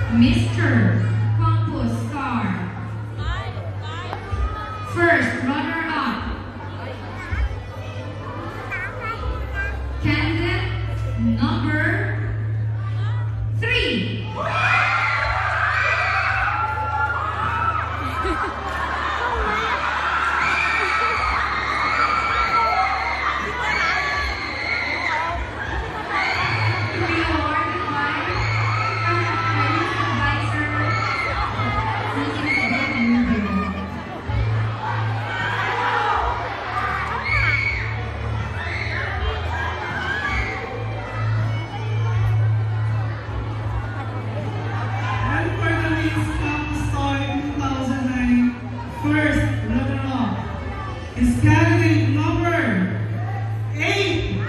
Mr. Campus Star. First runner-up, candidate number 3. First runner-up is candidate number 8.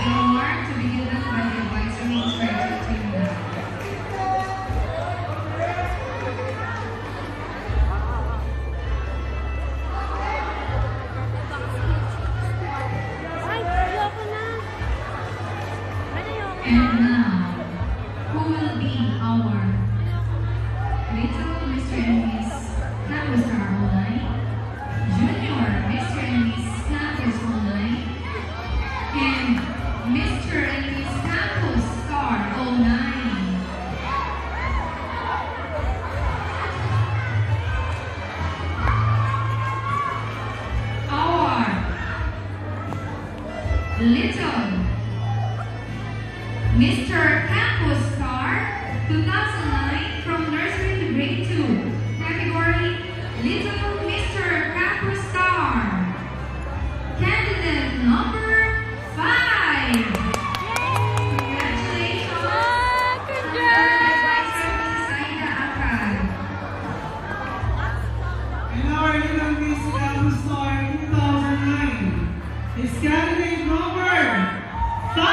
The award to be given by the advisory instructor team now. And now, who will be our little Mr. and Miss Campus Star Online, Junior Mr. and Miss Campus Online, and Mr. and Miss Campus Star Online? Our little Mr. Campus Star 2009 from nursery to grade 2. Category Little Mr. Campus Star. Candidate number 5. Congratulations. Advisor Mrs. Aida Akad. And our little Miss Campus Star 2009 is candidate number 5.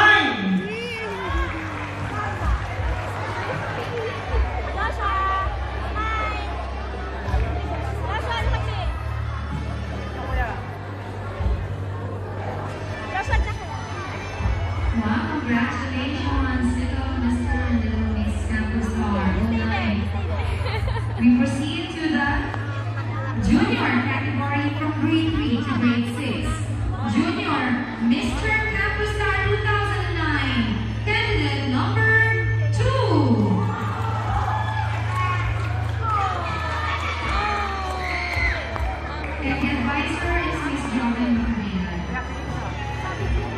Wow, congratulations, little Mr. and little Miss Campus Star Online. We proceed to the junior category from grade 3 to grade 6. Junior Mr. Campus Star 2009, candidate number 2. And the advisor is Miss Joven Macarena.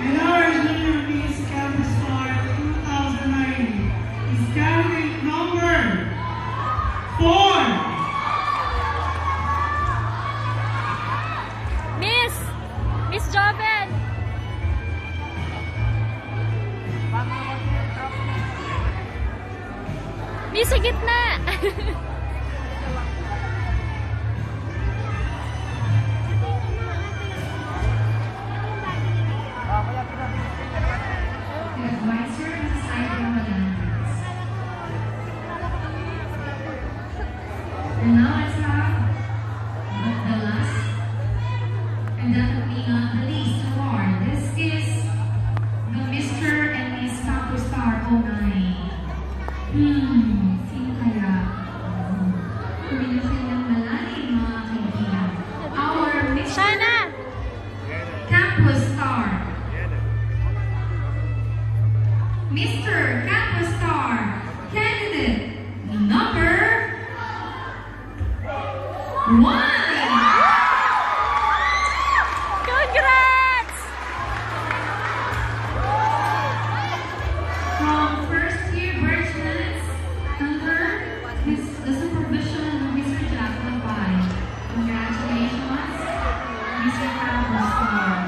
And our junior Miss Campus Star 2009 is candidate number 4. Miss Joven. Miss sa gitna. The advisor is Aida Malandres. And now let's have the last and definitely not the least award. This is the Mr. and Miss Campus Star 09. Sino kaya? Kumilusay ng malalim mga kaibigan. Our Mr. Sana. Campus Star. Mr. Campus Star, candidate number 1. Congrats! From first year Birchlands under the supervision of Mr. Jack Lapay. Congratulations, Mr. Campus Star.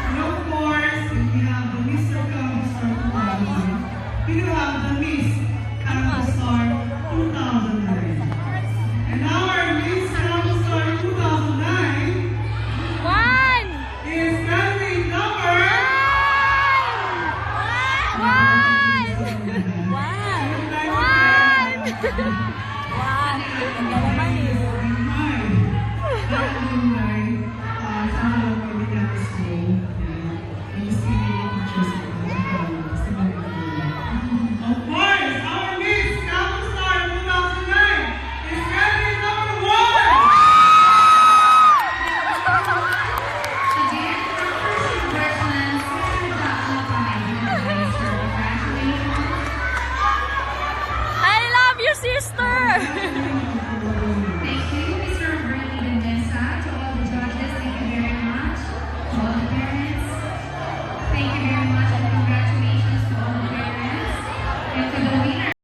And of course, if we have the Mr. Campus Star 2009, we do have the Miss Campus Star 2009. And our Miss Campus Star 2009 One! is candidate number One! One! Wow, ganda naman eh. Of course, our Miss Campus Star 2009 is ready number 1! Again, for first impressions, Sarah Lapay. Congratulations. I love you, sister!